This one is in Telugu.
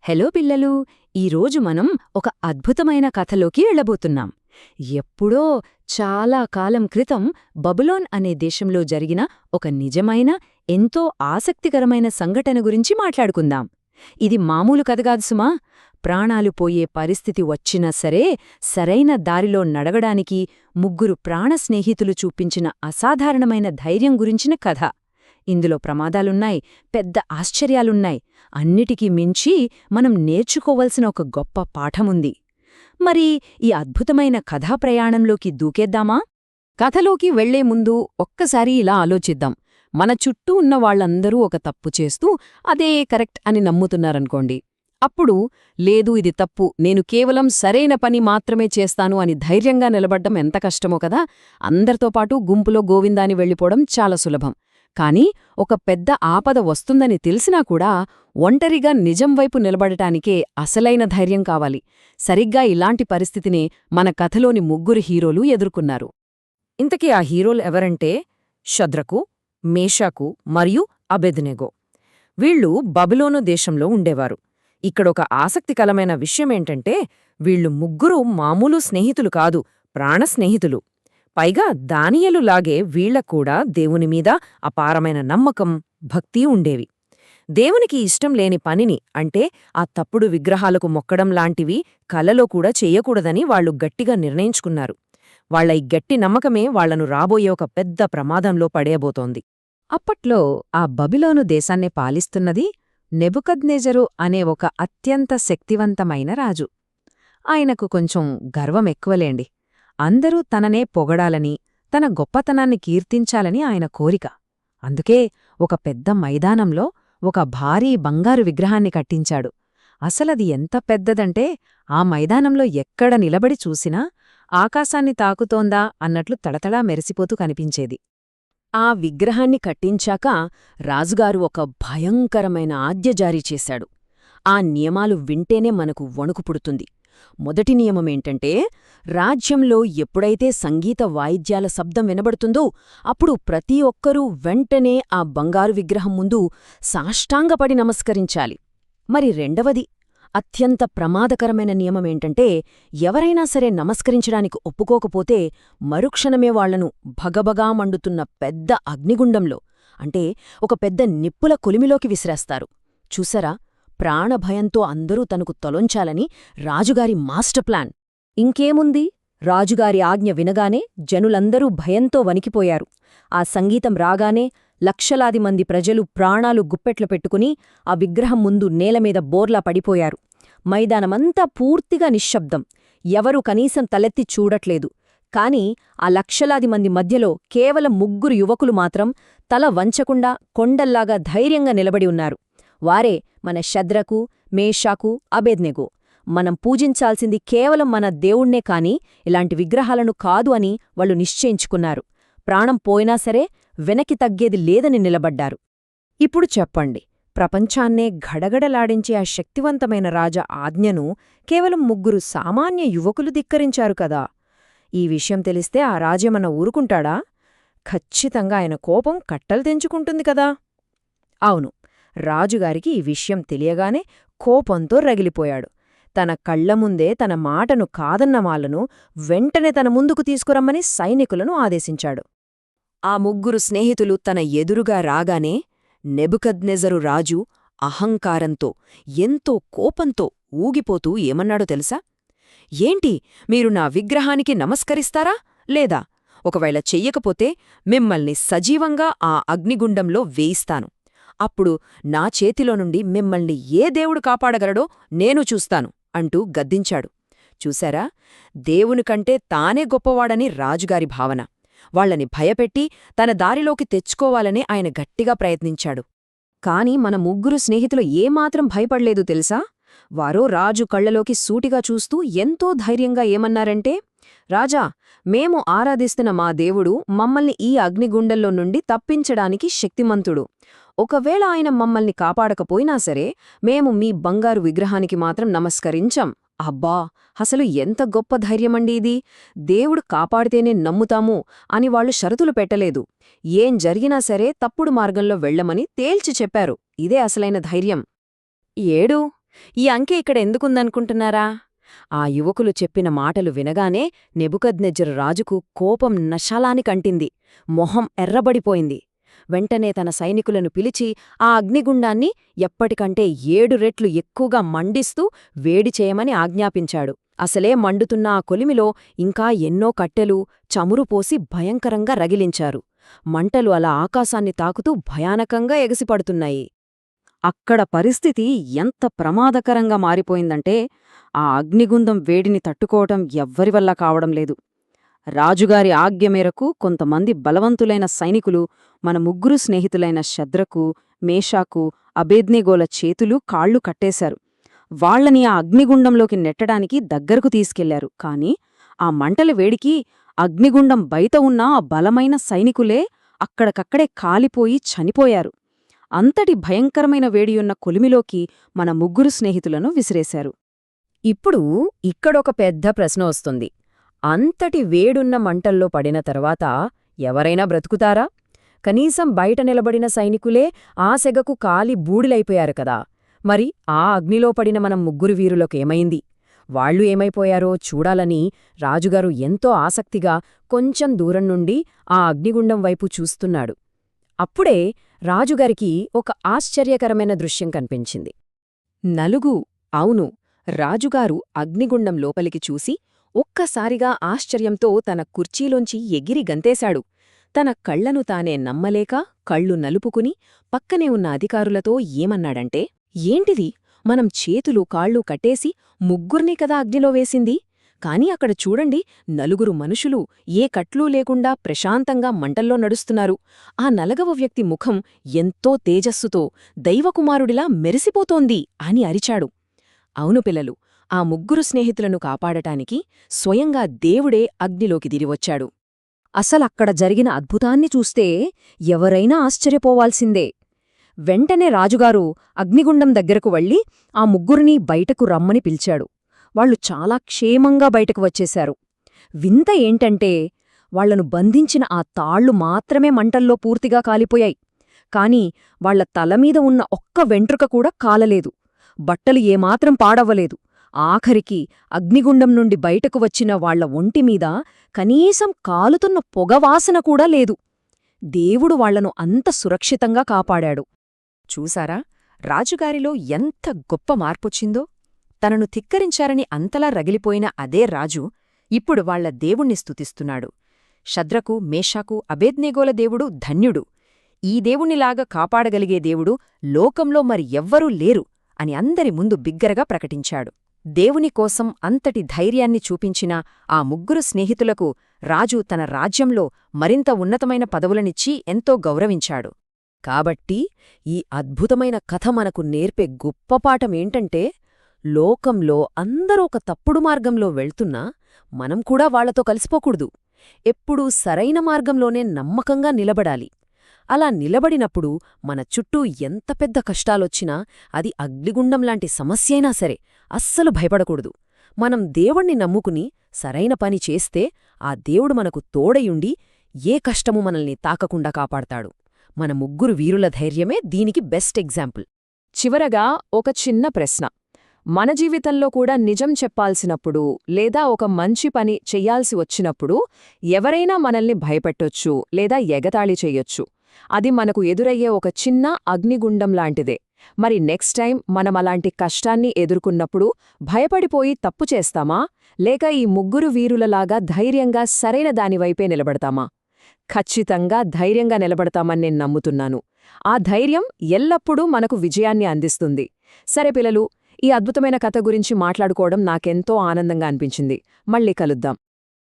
హలో పిల్లలు, ఈరోజు మనం ఒక అద్భుతమైన కథలోకి వెళ్ళబోతున్నాం. ఎప్పుడో చాలా కాలం క్రితం బబులోన్ అనే దేశంలో జరిగిన ఒక నిజమైన, ఎంతో ఆసక్తికరమైన సంఘటన గురించి మాట్లాడుకుందాం. ఇది మామూలు కథ కాదు సుమా. ప్రాణాలు పోయే పరిస్థితి వచ్చినా సరే సరైన దారిలో నడవడానికి ముగ్గురు ప్రాణ స్నేహితులు చూపించిన అసాధారణమైన ధైర్యం గురించిన కథ. ఇందులో ప్రమాదాలున్నాయి, పెద్ద ఆశ్చర్యాలున్నాయి. అన్నిటికీ మించి మనం నేర్చుకోవలసిన ఒక గొప్ప పాఠముంది. మరి ఈ అద్భుతమైన కథా ప్రయాణంలోకి దూకేద్దామా? కథలోకి వెళ్లే ముందు ఒక్కసారి ఇలా ఆలోచిద్దాం. మన చుట్టూ ఉన్న వాళ్లందరూ ఒక తప్పు చేస్తూ అదే కరెక్ట్ అని నమ్ముతున్నారనుకోండి. అప్పుడు లేదు, ఇది తప్పు, నేను కేవలం సరైన పని మాత్రమే చేస్తాను అని ధైర్యంగా నిలబడ్డం ఎంత కష్టమో కదా. అందరితో పాటు గుంపులో గోవిందాని వెళ్ళిపోవడం చాలా సులభం. కాని ఒక పెద్ద ఆపద వస్తుందని తెలిసినా కూడా ఒంటరిగా నిజం వైపు నిలబడటానికే అసలైన ధైర్యం కావాలి. సరిగ్గా ఇలాంటి పరిస్థితినే మన కథలోని ముగ్గురు హీరోలు ఎదుర్కొన్నారు. ఇంతకీ ఆ హీరోలు ఎవరంటే షద్రకు, మేషాకు మరియు అబెద్నెగో. వీళ్లు బబులోను దేశంలో ఉండేవారు. ఇక్కడొక ఆసక్తికరమైన విషయమేంటంటే వీళ్లు ముగ్గురు మామూలు స్నేహితులు కాదు, ప్రాణ స్నేహితులు. పైగా దానియేలులాగే వీళ్లక్కూడా దేవునిమీద అపారమైన నమ్మకం, భక్తి ఉండేవి. దేవునికి ఇష్టం లేని పనిని, అంటే ఆ తప్పుడు విగ్రహాలకు మొక్కడం లాంటివి కలలో కూడా చెయ్యకూడదని వాళ్లు గట్టిగా నిర్ణయించుకున్నారు. వాళ్ల ఈ గట్టి నమ్మకమే వాళ్లను రాబోయే ఒక పెద్ద ప్రమాదంలో పడేయబోతోంది. అప్పట్లో ఆ బబిలోను దేశాన్నే పాలిస్తున్నది నెబుకద్నెజరు అనే ఒక అత్యంత శక్తివంతమైన రాజు. ఆయనకు కొంచెం గర్వమెక్కువలేండి. అందరూ తననే పొగడాలని, తన గొప్పతనాన్ని కీర్తించాలని ఆయన కోరిక. అందుకే ఒక పెద్ద మైదానంలో ఒక భారీ బంగారు విగ్రహాన్ని కట్టించాడు. అసలది ఎంత పెద్దదంటే ఆ మైదానంలో ఎక్కడ నిలబడి చూసినా ఆకాశాన్ని తాకుతోందా అన్నట్లు తడతడా మెరిసిపోతూ కనిపించేది. ఆ విగ్రహాన్ని కట్టించాక రాజుగారు ఒక భయంకరమైన ఆజ్ఞ జారీ చేశాడు. ఆ నియమాలు వింటేనే మనకు వణుకు పుడుతుంది. మొదటి నియమమేంటంటే, రాజ్యంలో ఎప్పుడైతే సంగీత వాయిద్యాల శబ్దం వినబడుతుందో అప్పుడు ప్రతి ఒక్కరూ వెంటనే ఆ బంగారు విగ్రహం ముందు సాష్టాంగపడి నమస్కరించాలి. మరి రెండవది, అత్యంత ప్రమాదకరమైన నియమమేంటంటే, ఎవరైనా సరే నమస్కరించడానికి ఒప్పుకోకపోతే మరుక్షణమే వాళ్లను భగభగా మండుతున్న పెద్ద అగ్నిగుండంలో, అంటే ఒక పెద్ద నిప్పుల కొలిమిలోకి విసిరేస్తారు. చూసారా, ప్రాణభయంతో అందరూ తనకు తలొంచాలని రాజుగారి మాస్టర్ ప్లాన్. ఇంకేముంది, రాజుగారి ఆజ్ఞ వినగానే జనులందరూ భయంతో వణికిపోయారు. ఆ సంగీతం రాగానే లక్షలాది మంది ప్రజలు ప్రాణాలు గుప్పెట్లు పెట్టుకుని ఆ విగ్రహం ముందు నేలమీద బోర్లా పడిపోయారు. మైదానమంతా పూర్తిగా నిశ్శబ్దం. ఎవరూ కనీసం తలెత్తి చూడట్లేదు. కాని ఆ లక్షలాది మంది మధ్యలో కేవలం ముగ్గురు యువకులు మాత్రం తల వంచకుండా కొండల్లాగా ధైర్యంగా నిలబడి ఉన్నారు. వారే మన షద్రకు, మేషాకు, అబెద్నెగో. మనం పూజించాల్సింది కేవలం మన దేవుణ్ణే కాని ఇలాంటి విగ్రహాలను కాదు అని వాళ్లు నిశ్చయించుకున్నారు. ప్రాణం పోయినా సరే వెనక్కి తగ్గేది లేదని నిలబడ్డారు. ఇప్పుడు చెప్పండి, ప్రపంచాన్నే గడగడలాడించే ఆ శక్తివంతమైన రాజా ఆజ్ఞను కేవలం ముగ్గురు సామాన్య యువకులు ధిక్కరించారు కదా. ఈ విషయం తెలిస్తే ఆ రాజేమన్నా ఊరుకుంటాడా? ఖచ్చితంగా ఆయన కోపం కట్టలు తెంచుకుంటుంది కదా. అవును, రాజుగారికి ఈ విషయం తెలియగానే కోపంతో రగిలిపోయాడు. తన కళ్లముందే తన మాటను కాదన్న వాళ్లను వెంటనే తన ముందుకు తీసుకురమ్మని సైనికులను ఆదేశించాడు. ఆ ముగ్గురు స్నేహితులు తన ఎదురుగా రాగానే నెబుకద్నెజరు రాజు అహంకారంతో, ఎంతో కోపంతో ఊగిపోతూ ఏమన్నాడో తెలుసా? ఏంటి, మీరు నా విగ్రహానికి నమస్కరిస్తారా లేదా? ఒకవేళ చెయ్యకపోతే మిమ్మల్ని సజీవంగా ఆ అగ్నిగుండంలో వేయిస్తాను. అప్పుడు నా చేతిలో నుండి మిమ్మల్ని ఏ దేవుడు కాపాడగలడో నేను చూస్తాను అంటూ గద్దించాడు. చూశారా, దేవునికంటే తానే గొప్పవాడని రాజుగారి భావన. వాళ్లని భయపెట్టి తన దారిలోకి తెచ్చుకోవాలని ఆయన గట్టిగా ప్రయత్నించాడు. కాని మన ముగ్గురు స్నేహితులు ఏమాత్రం భయపడలేదు తెలుసా? వారో రాజు కళ్లలోకి సూటిగా చూస్తూ ఎంతో ధైర్యంగా ఏమన్నారంటే, రాజా, మేము ఆరాధిస్తున్న మా దేవుడు మమ్మల్ని ఈ అగ్నిగుండంలో నుండి తప్పించడానికి శక్తిమంతుడు. ఒకవేళ ఆయన మమ్మల్ని కాపాడకపోయినా సరే మేము మీ బంగారు విగ్రహానికి మాత్రం నమస్కరించం. అబ్బా, అసలు ఎంత గొప్ప ధైర్యమండి ఇది! దేవుడు కాపాడితేనే నమ్ముతాము అని వాళ్లు షరతులు పెట్టలేదు. ఏం జరిగినా సరే తప్పుడు మార్గంలో వెళ్లమని తేల్చి చెప్పారు. ఇదే అసలైన ధైర్యం. 7 ఈ అంకె ఇక్కడ ఎందుకుందనుకుంటున్నారా? ఆ యువకులు చెప్పిన మాటలు వినగానే నెబుకద్నెజ్జరు రాజుకు కోపం నశాలానికంటింది. మొహం ఎర్రబడిపోయింది. వెంటనే తన సైనికులను పిలిచి ఆ అగ్నిగుండాన్ని ఎప్పటికంటే 7 రెట్లు ఎక్కువగా మండిస్తూ వేడి చేయమని ఆజ్ఞాపించాడు. అసలే మండుతున్న ఆ కొలిమిలో ఇంకా ఎన్నో కట్టెలు, చమురు పోసి భయంకరంగా రగిలించారు. మంటలు అలా ఆకాశాన్ని తాకుతూ భయానకంగా ఎగసిపడుతున్నాయి. అక్కడ పరిస్థితి ఎంత ప్రమాదకరంగా మారిపోయిందంటే ఆ అగ్నిగుండం వేడిని తట్టుకోవటం ఎవ్వరివల్ల కావడం లేదు. రాజుగారి ఆజ్ఞ మేరకు కొంతమంది బలవంతులైన సైనికులు మన ముగ్గురు స్నేహితులైన శద్రకు, మేషాకు, అబేద్నెగోల చేతులు, కాళ్ళు కట్టేశారు. వాళ్లని ఆ అగ్నిగుండంలోకి నెట్టడానికి దగ్గరకు తీసుకెళ్లారు. కాని ఆ మంటల వేడికి అగ్నిగుండం బయట ఉన్న ఆ బలమైన సైనికులే అక్కడికక్కడే కాలిపోయి చనిపోయారు. అంతటి భయంకరమైన వేడియున్న కొలిమిలోకి మన ముగ్గురు స్నేహితులను విసిరేశారు. ఇప్పుడు ఇక్కడొక పెద్ద ప్రశ్న వస్తుంది. అంతటి వేడున్న మంటల్లో పడిన తర్వాత ఎవరైనా బ్రతుకుతారా? కనీసం బయట నిలబడిన సైనికులే ఆ సెగకు కాలి బూడిలైపోయారు కదా. మరి ఆ అగ్నిలో పడిన మనం ముగ్గురు వీరులకేమైంది? వాళ్లు ఏమైపోయారో చూడాలని రాజుగారు ఎంతో ఆసక్తిగా కొంచెం దూరం నుండి ఆ అగ్నిగుండం వైపు చూస్తున్నాడు. అప్పుడే రాజుగారికి ఒక ఆశ్చర్యకరమైన దృశ్యం కనిపించింది. అవును, రాజుగారు అగ్నిగుండం లోపలికి చూసి ఒక్కసారిగా ఆశ్చర్యంతో తన కుర్చీలోంచి ఎగిరి గంతేశాడు. తన కళ్లను తానే నమ్మలేక కళ్ళు నలుపుకుని పక్కనే ఉన్న అధికారులతో ఏమన్నాడంటే, ఏంటిది, మనం చేతులు కాళ్ళు కట్టేసి ముగ్గుర్నీ కదా అగ్నిలో వేసింది. కాని అక్కడ చూడండి, 4 మనుషులు ఏ కట్లూ లేకుండా ప్రశాంతంగా మంటల్లో నడుస్తున్నారు. ఆ 4వ వ్యక్తి ముఖం ఎంతో తేజస్సుతో దైవకుమారుడిలా మెరిసిపోతోంది అని అరిచాడు. అవును పిల్లలు, ఆ ముగ్గురు స్నేహితులను కాపాడటానికి స్వయంగా దేవుడే అగ్నిలోకి దిరివచ్చాడు. అసలక్కడ జరిగిన అద్భుతాన్ని చూస్తే ఎవరైనా ఆశ్చర్యపోవాల్సిందే. వెంటనే రాజుగారు అగ్నిగుండం దగ్గరకు వెళ్ళి ఆ ముగ్గురినీ బయటకు రమ్మని పిలిచాడు. వాళ్లు చాలా క్షేమంగా బయటకు వచ్చేశారు. వింత ఏంటంటే వాళ్లను బంధించిన ఆ తాళ్లు మాత్రమే మంటల్లో పూర్తిగా కాలిపోయాయి. కాని వాళ్ల తలమీద ఉన్న ఒక్క వెంట్రుక కూడా కాలలేదు. బట్టలు ఏమాత్రం పాడవ్వలేదు. ఆఖరికి అగ్నిగుండం నుండి బయటకు వచ్చిన వాళ్ల ఒంటిమీద కనీసం కాలుతున్న పొగవాసన కూడా లేదు. దేవుడు వాళ్లను అంత సురక్షితంగా కాపాడాడు. చూసారా, రాజుగారిలో ఎంత గొప్ప మార్పొచ్చిందో! తనను ధిక్కరించారని అంతలా రగిలిపోయిన అదే రాజు ఇప్పుడు వాళ్ల దేవుణ్ణి స్తుతిస్తున్నాడు. శద్రకు, మేషాకు, అబేద్నెగోల దేవుడు ధన్యుడు. ఈ దేవుణ్ణిలాగా కాపాడగలిగే దేవుడు లోకంలో మరి ఎవ్వరూ లేరు అని అందరి ముందు బిగ్గరగా ప్రకటించాడు. దేవుని కోసం అంతటి ధైర్యాన్ని చూపించిన ఆ ముగ్గురు స్నేహితులకు రాజు తన రాజ్యంలో మరింత ఉన్నతమైన పదవులనిచ్చి ఎంతో గౌరవించాడు. కాబట్టి ఈ అద్భుతమైన కథ మనకు నేర్పే గొప్ప పాఠమేంటంటే, లోకంలో అందరూ ఒక తప్పుడు మార్గంలో వెళ్తున్నా మనం కూడా వాళ్లతో కలిసిపోకూడదు. ఎప్పుడూ సరైన మార్గంలోనే నమ్మకంగా నిలబడాలి. అలా నిలబడినప్పుడు మన చుట్టూ ఎంత పెద్ద కష్టాలొచ్చినా, అది అగ్నిగుండంలాంటి సమస్యైనా సరే అస్సలు భయపడకూడదు. మనం దేవుణ్ణి నమ్ముకుని సరైన పని చేస్తే ఆ దేవుడు మనకు తోడయుండి ఏ కష్టమూ మనల్ని తాకకుండా కాపాడతాడు. మన ముగ్గురు వీరుల ధైర్యమే దీనికి బెస్ట్ ఎగ్జాంపుల్. చివరగా ఒక చిన్న ప్రశ్న. మన జీవితంలో కూడా నిజం చెప్పాల్సినప్పుడు లేదా ఒక మంచి పని చెయ్యాల్సి వచ్చినప్పుడు ఎవరైనా మనల్ని భయపెట్టొచ్చు లేదా ఎగతాళి చెయ్యొచ్చు. అది మనకు ఎదురయ్యే ఒక చిన్న అగ్నిగుండం లాంటిదే. మరి నెక్స్ట్ టైం మనమలాంటి కష్టాన్ని ఎదుర్కొన్నప్పుడు భయపడిపోయి తప్పు చేస్తామా, లేక ఈ ముగ్గురు వీరులలాగా ధైర్యంగా సరైన దానివైపే నిలబడతామా? ఖచ్చితంగా ధైర్యంగా నిలబడతామని నేను నమ్ముతున్నాను. ఆ ధైర్యం ఎల్లప్పుడూ మనకు విజయాన్ని అందిస్తుంది. సరే పిల్లలు, ఈ అద్భుతమైన కథ గురించి మాట్లాడుకోవడం నాకెంతో ఆనందంగా అనిపించింది. మళ్ళీ కలుద్దాం.